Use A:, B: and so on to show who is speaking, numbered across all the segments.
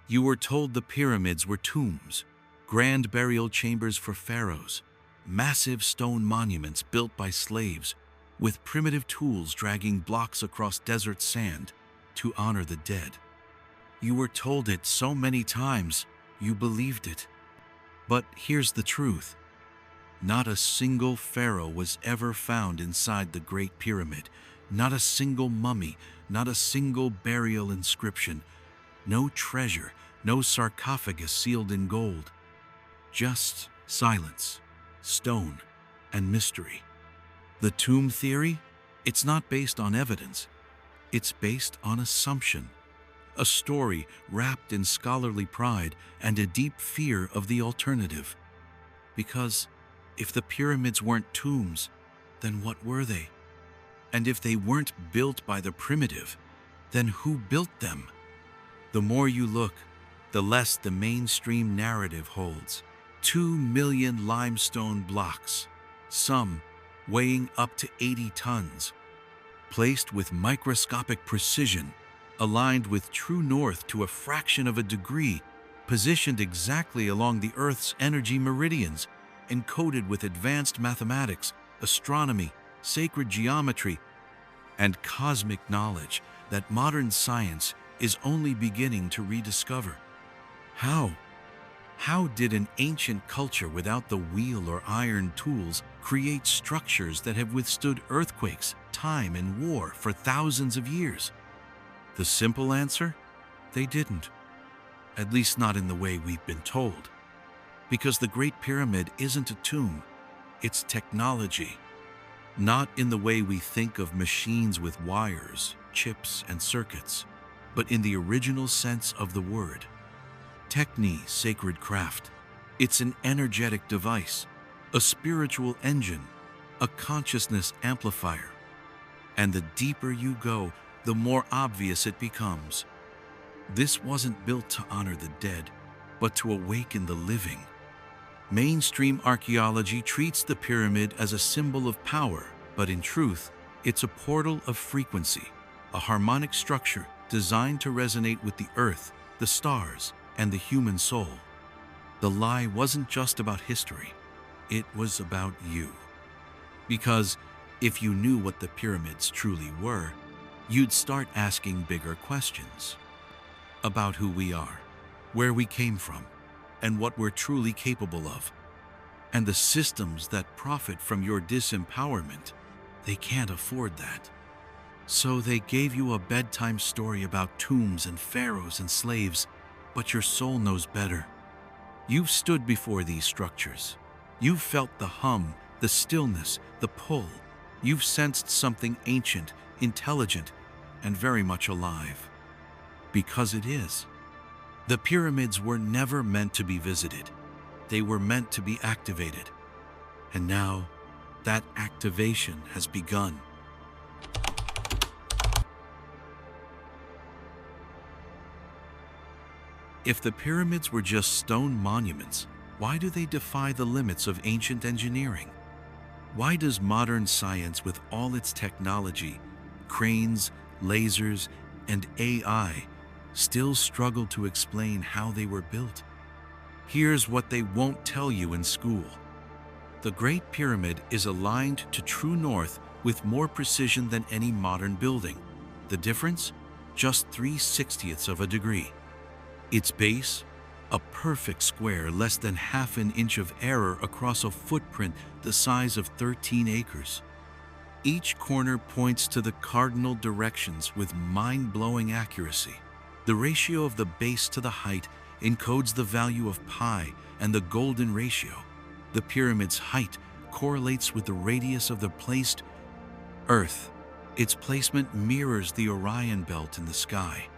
A: You were told the pyramids were tombs, grand burial chambers for pharaohs, massive stone monuments built by slaves, with primitive tools dragging blocks across desert sand to honor the dead. You were told it so many times, you believed it. But here's the truth. Not a single pharaoh was ever found inside the Great Pyramid. Not a single mummy, not a single burial inscription. No treasure, no sarcophagus sealed in gold. Just silence, stone, and mystery. The tomb theory? It's not based on evidence. It's based on assumption. A story wrapped in scholarly pride and a deep fear of the alternative. Because if the pyramids weren't tombs, then what were they? And if they weren't built by the primitive, then who built them? The more you look, the less the mainstream narrative holds. 2 million limestone blocks, some weighing up to 80 tons, placed with microscopic precision, aligned with true north to a fraction of a degree, positioned exactly along the Earth's energy meridians, encoded with advanced mathematics, astronomy, sacred geometry, and cosmic knowledge that modern science is only beginning to rediscover. How? How did an ancient culture without the wheel or iron tools create structures that have withstood earthquakes, time, and war for thousands of years? The simple answer? They didn't. At least not in the way we've been told. Because the Great Pyramid isn't a tomb, it's technology. Not in the way we think of machines with wires, chips, and circuits, but in the original sense of the word. Techne, sacred craft. It's an energetic device, a spiritual engine, a consciousness amplifier. And the deeper you go, the more obvious it becomes. This wasn't built to honor the dead, but to awaken the living. Mainstream archaeology treats the pyramid as a symbol of power, but in truth, it's a portal of frequency, a harmonic structure designed to resonate with the earth, the stars, and the human soul. The lie wasn't just about history, it was about you. Because if you knew what the pyramids truly were, you'd start asking bigger questions about who we are, where we came from, and what we're truly capable of. And the systems that profit from your disempowerment, they can't afford that. So they gave you a bedtime story about tombs and pharaohs and slaves, but your soul knows better. You've stood before these structures. You've felt the hum, the stillness, the pull. You've sensed something ancient, intelligent, and very much alive. Because it is. The pyramids were never meant to be visited. They were meant to be activated. And now, that activation has begun. If the pyramids were just stone monuments, why do they defy the limits of ancient engineering? Why does modern science, with all its technology, cranes, lasers, and AI, still struggle to explain how they were built? Here's what they won't tell you in school. The Great Pyramid is aligned to true north with more precision than any modern building. The difference? Just 3/60ths of a degree. Its base? A perfect square less than half an inch of error across a footprint the size of 13 acres. Each corner points to the cardinal directions with mind-blowing accuracy. The ratio of the base to the height encodes the value of pi and the golden ratio. The pyramid's height correlates with the radius of the placed Earth. Its placement mirrors the Orion belt in the sky.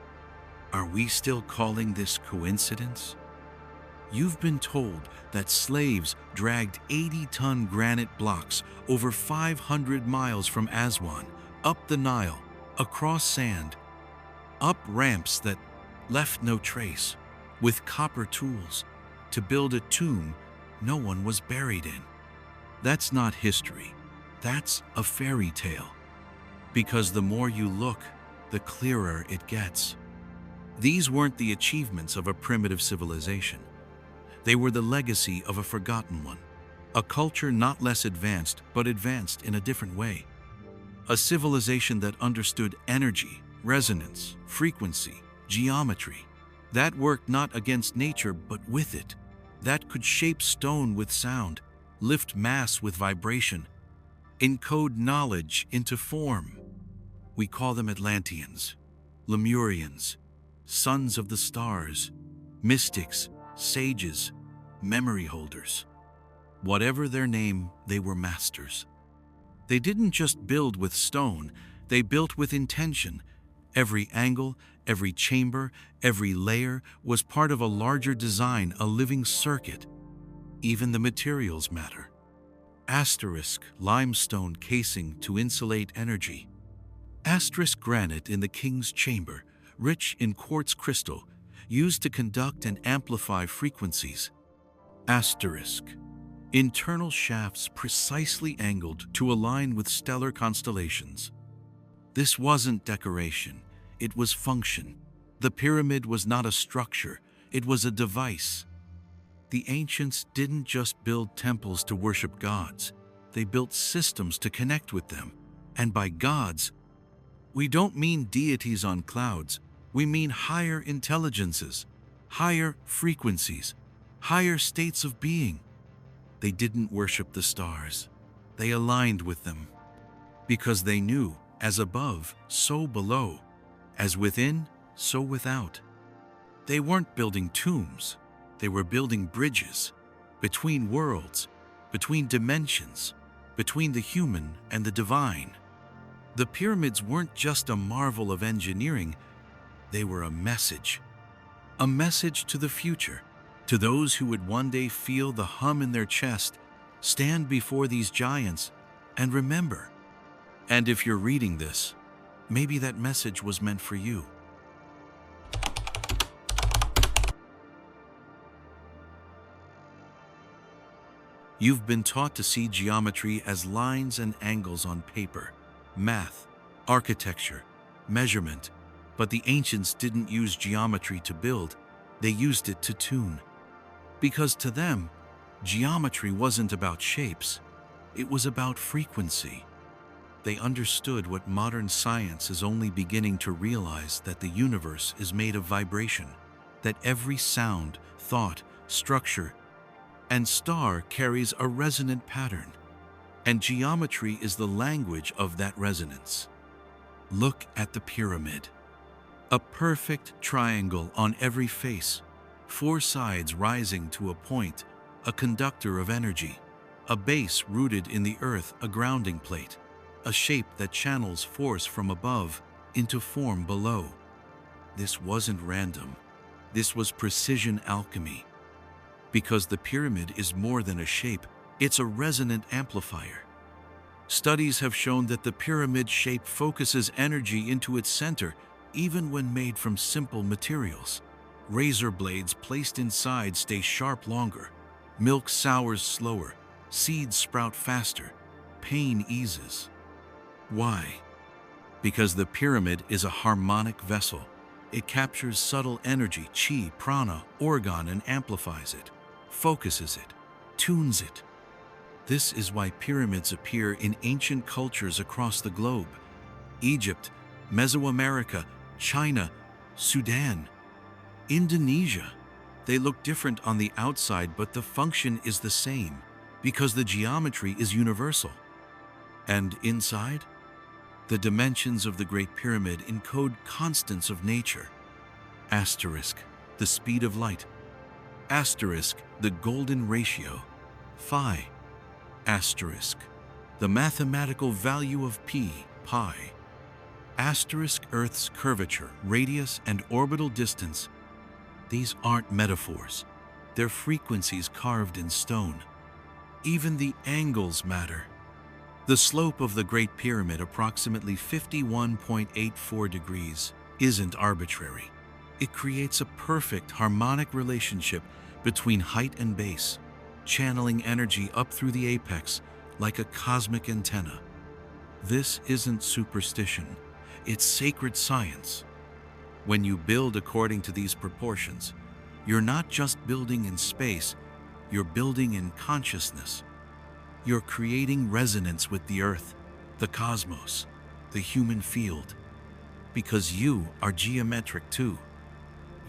A: Are we still calling this coincidence? You've been told that slaves dragged 80-ton granite blocks over 500 miles from Aswan, up the Nile, across sand, up ramps that left no trace, with copper tools, to build a tomb no one was buried in. That's not history. That's a fairy tale. Because the more you look, the clearer it gets. These weren't the achievements of a primitive civilization. They were the legacy of a forgotten one, a culture not less advanced but advanced in a different way. A civilization that understood energy, resonance, frequency, geometry, that worked not against nature but with it, that could shape stone with sound, lift mass with vibration, encode knowledge into form. We call them Atlanteans, Lemurians, sons of the stars, mystics, sages, memory holders. Whatever their name, they were masters. They didn't just build with stone, they built with intention. Every angle, every chamber, every layer was part of a larger design, a living circuit. Even the materials matter. Asterisk limestone casing to insulate energy. Asterisk granite in the king's chamber, rich in quartz crystal, used to conduct and amplify frequencies. Asterisk internal shafts precisely angled to align with stellar constellations. This wasn't decoration, it was function. The pyramid was not a structure, it was a device. The ancients didn't just build temples to worship gods, they built systems to connect with them. And by gods, we don't mean deities on clouds, we mean higher intelligences, higher frequencies, higher states of being. They didn't worship the stars, they aligned with them. Because they knew, as above, so below, as within, so without. They weren't building tombs, they were building bridges between worlds, between dimensions, between the human and the divine. The pyramids weren't just a marvel of engineering, they were a message to the future, to those who would one day feel the hum in their chest, stand before these giants, and remember. And if you're reading this, maybe that message was meant for you. You've been taught to see geometry as lines and angles on paper, math, architecture, measurement, but the ancients didn't use geometry to build, they used it to tune. Because to them, geometry wasn't about shapes, it was about frequency. They understood what modern science is only beginning to realize, that the universe is made of vibration, that every sound, thought, structure, and star carries a resonant pattern, and geometry is the language of that resonance. Look at the pyramid. A perfect triangle on every face, 4 sides rising to a point, a conductor of energy, a base rooted in the earth, a grounding plate, a shape that channels force from above into form below. This wasn't random. This was precision alchemy. Because the pyramid is more than a shape, it's a resonant amplifier. Studies have shown that the pyramid shape focuses energy into its center, even when made from simple materials. Razor blades placed inside stay sharp longer, milk sours slower, seeds sprout faster, pain eases. Why? Because the pyramid is a harmonic vessel. It captures subtle energy, chi, prana, organ, and amplifies it, focuses it, tunes it. This is why pyramids appear in ancient cultures across the globe. Egypt, Mesoamerica, China, Sudan, Indonesia. They look different on the outside, but the function is the same, because the geometry is universal. And inside? The dimensions of the Great Pyramid encode constants of nature. Asterisk, the speed of light. Asterisk, the golden ratio. Phi. Asterisk, the mathematical value of pi. Asterisk, Earth's curvature, radius, and orbital distance. These aren't metaphors. They're frequencies carved in stone. Even the angles matter. The slope of the Great Pyramid, approximately 51.84 degrees, isn't arbitrary. It creates a perfect harmonic relationship between height and base, channeling energy up through the apex like a cosmic antenna. This isn't superstition, it's sacred science. When you build according to these proportions, you're not just building in space, you're building in consciousness. You're creating resonance with the earth, the cosmos, the human field, because you are geometric too.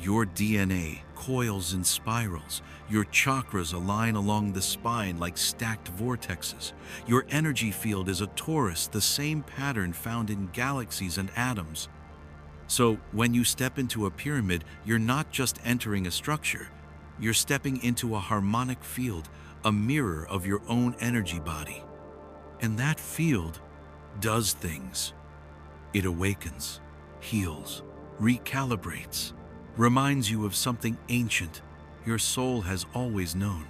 A: Your DNA coils in spirals. Your chakras align along the spine like stacked vortexes. Your energy field is a torus, the same pattern found in galaxies and atoms. So when you step into a pyramid, you're not just entering a structure, you're stepping into a harmonic field, a mirror of your own energy body. And that field does things. It awakens, heals, recalibrates, reminds you of something ancient your soul has always known.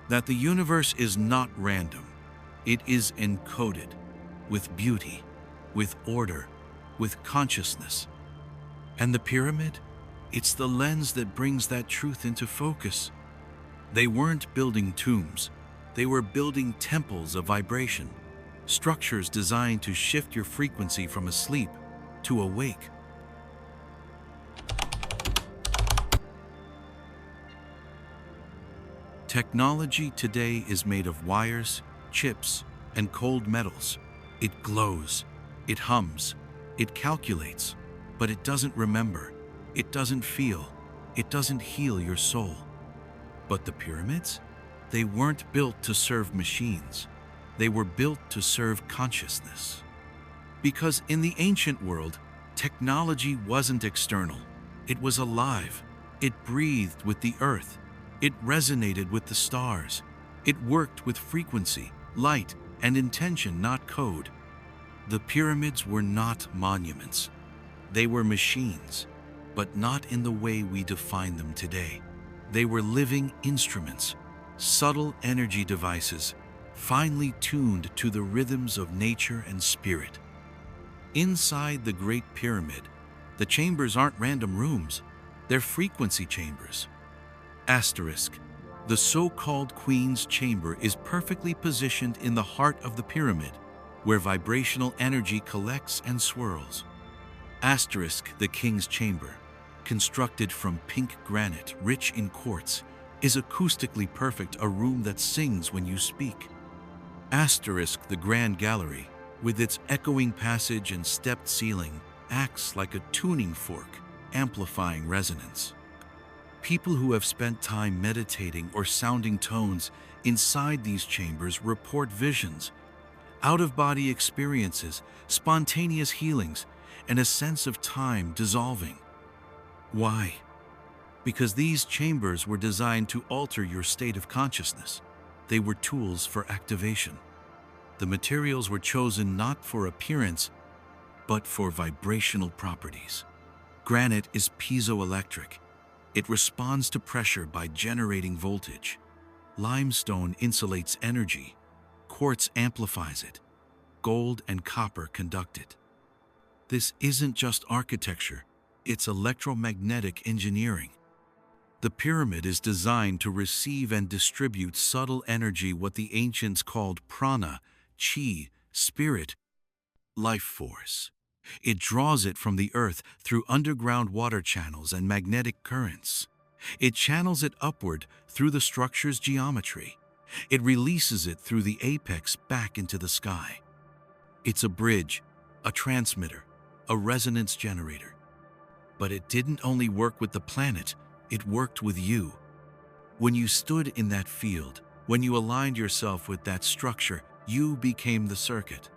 A: That the universe is not random. It is encoded with beauty, with order, with consciousness. And the pyramid? It's the lens that brings that truth into focus. They weren't building tombs. They were building temples of vibration, structures designed to shift your frequency from asleep to awake. Technology today is made of wires, chips, and cold metals. It glows, it hums, it calculates, but it doesn't remember, it doesn't feel, it doesn't heal your soul. But the pyramids? They weren't built to serve machines. They were built to serve consciousness. Because in the ancient world, technology wasn't external. It was alive. It breathed with the earth. It resonated with the stars. It worked with frequency, light, and intention, not code. The pyramids were not monuments. They were machines, but not in the way we define them today. They were living instruments, subtle energy devices, finely tuned to the rhythms of nature and spirit. Inside the Great Pyramid, the chambers aren't random rooms, they're frequency chambers. Asterisk. The so-called Queen's Chamber is perfectly positioned in the heart of the pyramid, where vibrational energy collects and swirls. Asterisk. The King's Chamber, constructed from pink granite rich in quartz, is acoustically perfect, a room that sings when you speak. Asterisk. The Grand Gallery, with its echoing passage and stepped ceiling, acts like a tuning fork, amplifying resonance. People who have spent time meditating or sounding tones inside these chambers report visions, out-of-body experiences, spontaneous healings, and a sense of time dissolving. Why? Because these chambers were designed to alter your state of consciousness. They were tools for activation. The materials were chosen not for appearance, but for vibrational properties. Granite is piezoelectric. It responds to pressure by generating voltage. Limestone insulates energy. Quartz amplifies it. Gold and copper conduct it. This isn't just architecture, it's electromagnetic engineering. The pyramid is designed to receive and distribute subtle energy, what the ancients called prana, chi, spirit, life force. It draws it from the earth through underground water channels and magnetic currents. It channels it upward through the structure's geometry. It releases it through the apex back into the sky. It's a bridge, a transmitter, a resonance generator. But it didn't only work with the planet, it worked with you. When you stood in that field, when you aligned yourself with that structure, you became the circuit.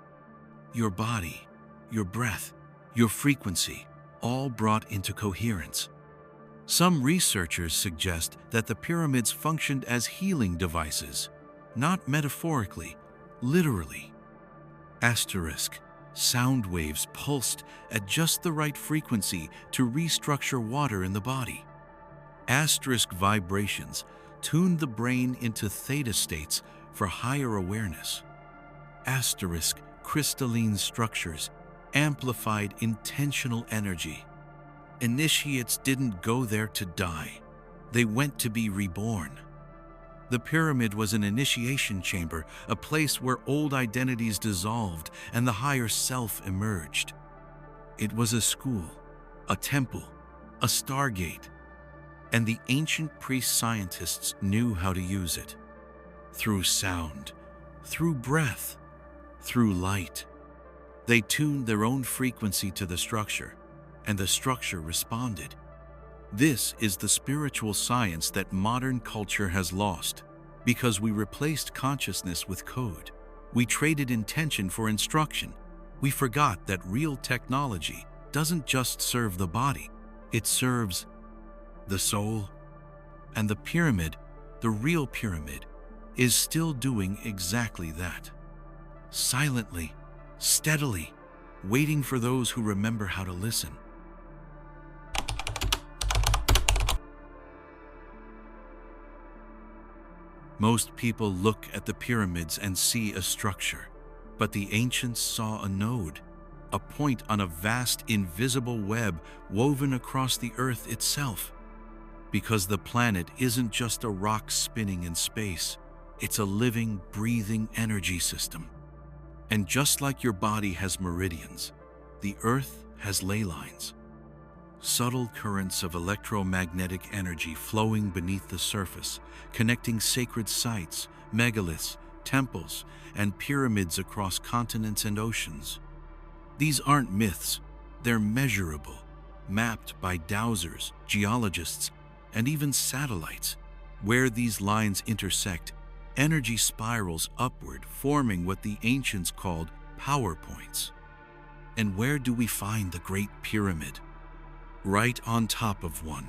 A: Your body, your breath, your frequency, all brought into coherence. Some researchers suggest that the pyramids functioned as healing devices, not metaphorically, literally. Asterisk. Sound waves pulsed at just the right frequency to restructure water in the body. Asterisk. Vibrations tuned the brain into theta states for higher awareness. Asterisk. Crystalline structures amplified intentional energy. Initiates didn't go there to die. They went to be reborn. The pyramid was an initiation chamber, a place where old identities dissolved and the higher self emerged. It was a school, a temple, a stargate, and the ancient priest-scientists knew how to use it. Through sound, through breath, through light. They tuned their own frequency to the structure, and the structure responded. This is the spiritual science that modern culture has lost, because we replaced consciousness with code. We traded intention for instruction. We forgot that real technology doesn't just serve the body, it serves the soul. And the pyramid, the real pyramid, is still doing exactly that. Silently, steadily, waiting for those who remember how to listen. Most people look at the pyramids and see a structure, but the ancients saw a node, a point on a vast invisible web woven across the earth itself. Because the planet isn't just a rock spinning in space, it's a living, breathing energy system. And just like your body has meridians, the earth has ley lines. Subtle currents of electromagnetic energy flowing beneath the surface, connecting sacred sites, megaliths, temples, and pyramids across continents and oceans. These aren't myths, they're measurable, mapped by dowsers, geologists, and even satellites. Where these lines intersect, energy spirals upward, forming what the ancients called power points. And where do we find the Great Pyramid? Right on top of one.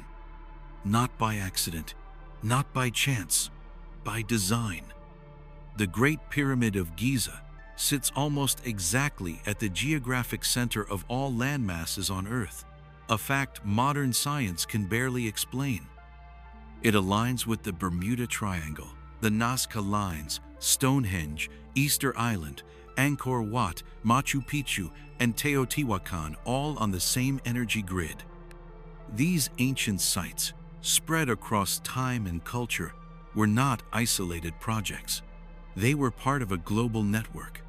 A: Not by accident, not by chance, by design. The Great Pyramid of Giza sits almost exactly at the geographic center of all landmasses on Earth, a fact modern science can barely explain. It aligns with the Bermuda Triangle, the Nazca Lines, Stonehenge, Easter Island, Angkor Wat, Machu Picchu, and Teotihuacan, all on the same energy grid. These ancient sites, spread across time and culture, were not isolated projects. They were part of a global network,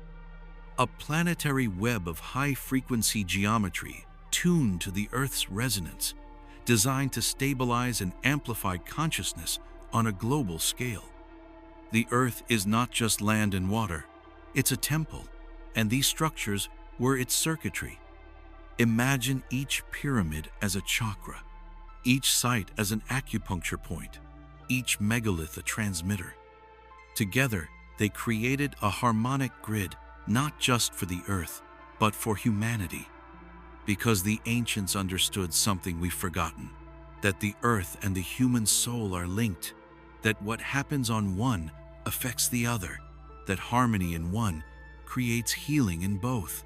A: a planetary web of high-frequency geometry tuned to the Earth's resonance, designed to stabilize and amplify consciousness on a global scale. The Earth is not just land and water, it's a temple, and these structures were its circuitry. Imagine each pyramid as a chakra, each site as an acupuncture point, each megalith a transmitter. Together, they created a harmonic grid, not just for the Earth, but for humanity. Because the ancients understood something we've forgotten, that the Earth and the human soul are linked, that what happens on one affects the other, that harmony in one creates healing in both.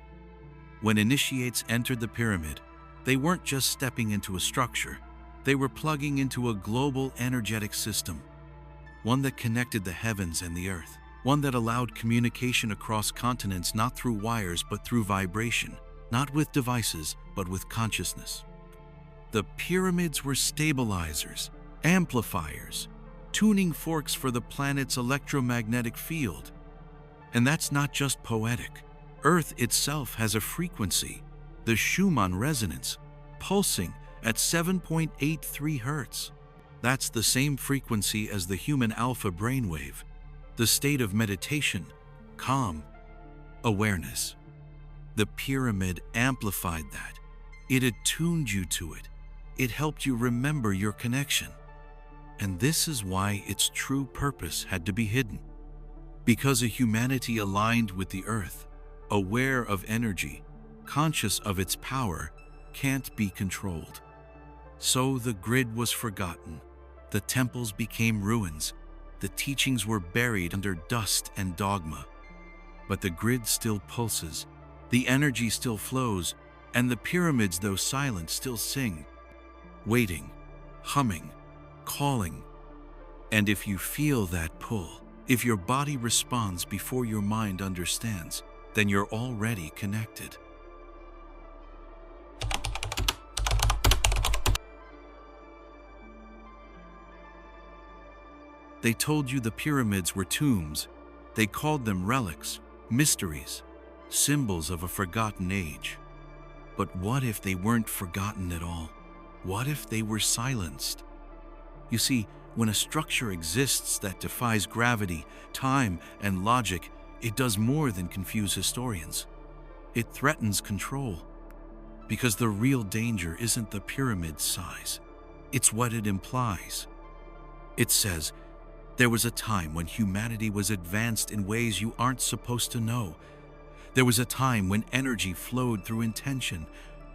A: When initiates entered the pyramid, they weren't just stepping into a structure, they were plugging into a global energetic system, one that connected the heavens and the earth, one that allowed communication across continents not through wires but through vibration, not with devices but with consciousness. The pyramids were stabilizers, amplifiers, tuning forks for the planet's electromagnetic field. And that's not just poetic. Earth itself has a frequency, the Schumann resonance, pulsing at 7.83 Hertz. That's the same frequency as the human alpha brainwave, the state of meditation, calm, awareness. The pyramid amplified that. It attuned you to it. It helped you remember your connection. And this is why its true purpose had to be hidden. Because a humanity aligned with the earth, aware of energy, conscious of its power, can't be controlled. So the grid was forgotten, the temples became ruins, the teachings were buried under dust and dogma. But the grid still pulses, the energy still flows, and the pyramids, though silent, still sing, waiting, humming, calling. And if you feel that pull, if your body responds before your mind understands, then you're already connected. They told you the pyramids were tombs. They called them relics, mysteries, symbols of a forgotten age. But what if they weren't forgotten at all? What if they were silenced? You see, when a structure exists that defies gravity, time, and logic, it does more than confuse historians. It threatens control. Because the real danger isn't the pyramid's size. It's what it implies. It says, there was a time when humanity was advanced in ways you aren't supposed to know. There was a time when energy flowed through intention,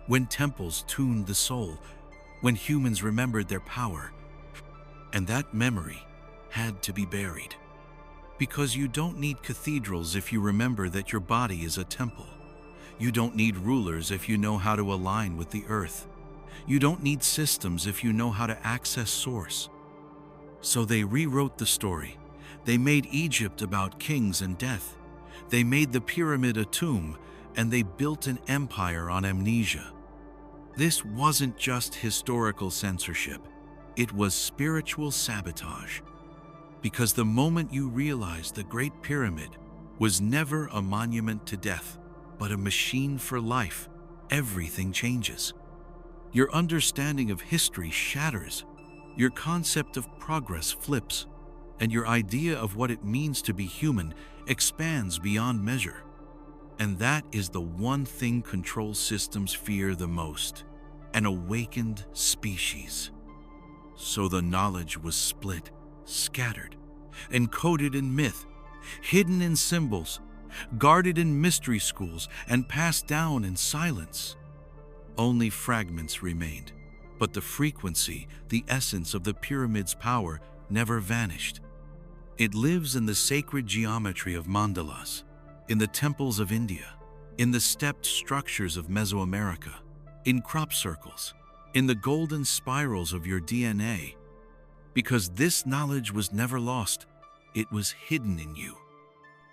A: when temples tuned the soul, when humans remembered their power. And that memory had to be buried. Because you don't need cathedrals if you remember that your body is a temple. You don't need rulers if you know how to align with the earth. You don't need systems if you know how to access source. So they rewrote the story. They made Egypt about kings and death. They made the pyramid a tomb, and they built an empire on amnesia. This wasn't just historical censorship. It was spiritual sabotage. Because the moment you realize the Great Pyramid was never a monument to death, but a machine for life, everything changes. Your understanding of history shatters. Your concept of progress flips, and your idea of what it means to be human expands beyond measure. And that is the one thing control systems fear the most: an awakened species. So the knowledge was split, scattered, encoded in myth, hidden in symbols, guarded in mystery schools, and passed down in silence. Only fragments remained, but the frequency, the essence of the pyramid's power, never vanished. It lives in the sacred geometry of mandalas, in the temples of India, in the stepped structures of Mesoamerica, in crop circles, in the golden spirals of your DNA. Because this knowledge was never lost, it was hidden in you.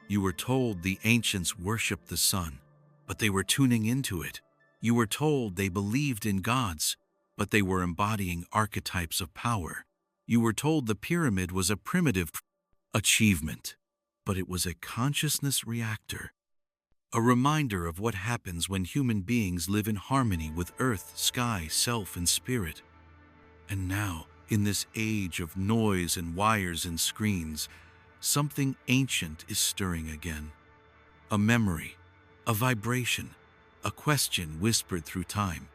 A: You were told the ancients worshipped the sun, but they were tuning into it. You were told they believed in gods, but they were embodying archetypes of power. You were told the pyramid was a primitive achievement, but it was a consciousness reactor, a reminder of what happens when human beings live in harmony with earth, sky, self, and spirit. And now, in this age of noise and wires and screens, something ancient is stirring again. A memory, a vibration, a question whispered through time.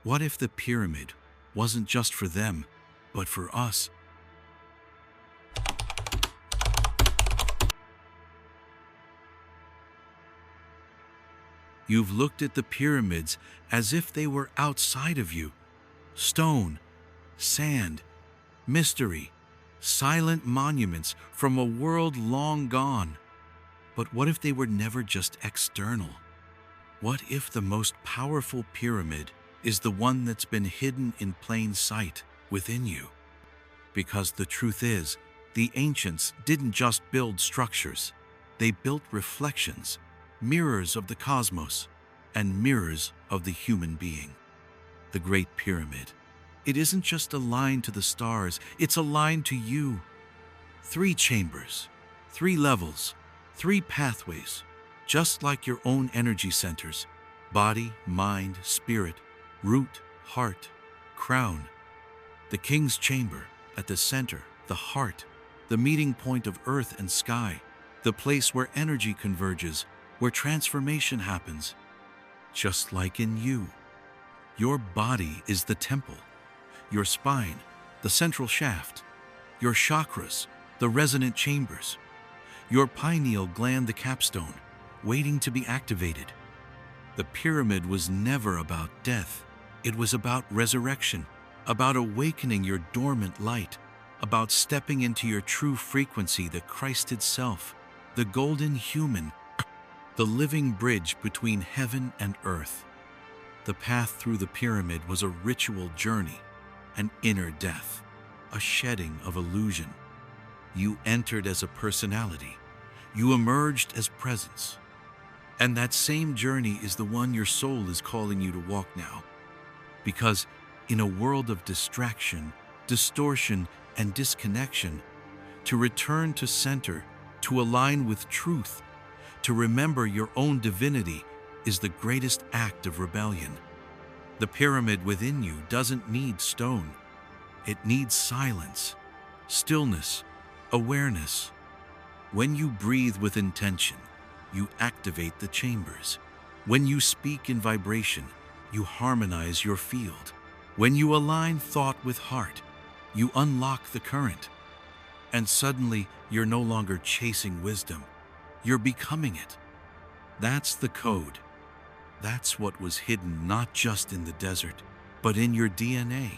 A: What if the pyramid wasn't just for them, but for us? You've looked at the pyramids as if they were outside of you. Stone, sand, mystery, silent monuments from a world long gone. But what if they were never just external? What if the most powerful pyramid is the one that's been hidden in plain sight within you? Because the truth is, the ancients didn't just build structures. They built reflections, mirrors of the cosmos, and mirrors of the human being. The Great Pyramid. It isn't just a line to the stars, it's a line to you. 3 chambers, 3 levels, 3 pathways, just like your own energy centers: body, mind, spirit, root, heart, crown. The king's chamber, at the center, the heart, the meeting point of earth and sky, the place where energy converges, where transformation happens. Just like in you. Your body is the temple. Your spine, the central shaft. Your chakras, the resonant chambers. Your pineal gland, the capstone, waiting to be activated. The pyramid was never about death. It was about resurrection, about awakening your dormant light, about stepping into your true frequency, the Christ itself, the golden human, the living bridge between heaven and earth. The path through the pyramid was a ritual journey, an inner death, a shedding of illusion. You entered as a personality. You emerged as presence. And that same journey is the one your soul is calling you to walk now. Because in a world of distraction, distortion, and disconnection, to return to center, to align with truth, to remember your own divinity, is the greatest act of rebellion. The pyramid within you doesn't need stone. It needs silence, stillness, awareness. When you breathe with intention, you activate the chambers. When you speak in vibration, you harmonize your field. When you align thought with heart, you unlock the current. And suddenly, you're no longer chasing wisdom. You're becoming it. That's the code. That's what was hidden not just in the desert, but in your DNA,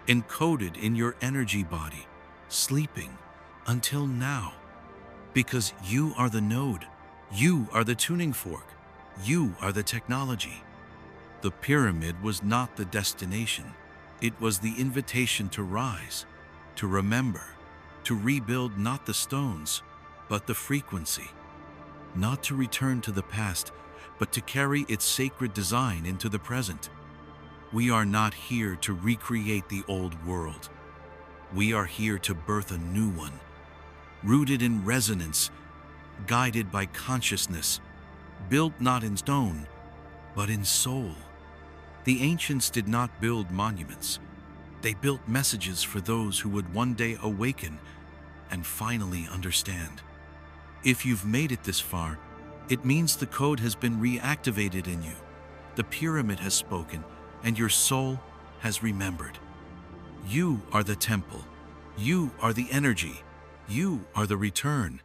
A: encoded in your energy body, sleeping until now. Because you are the node, you are the tuning fork, you are the technology. The pyramid was not the destination. It was the invitation to rise, to remember, to rebuild not the stones, but the frequency. Not to return to the past, but to carry its sacred design into the present. We are not here to recreate the old world. We are here to birth a new one, rooted in resonance, guided by consciousness, built not in stone, but in soul. The ancients did not build monuments. They built messages for those who would one day awaken and finally understand. If you've made it this far, it means the code has been reactivated in you. The pyramid has spoken, and your soul has remembered. You are the temple. You are the energy. You are the return.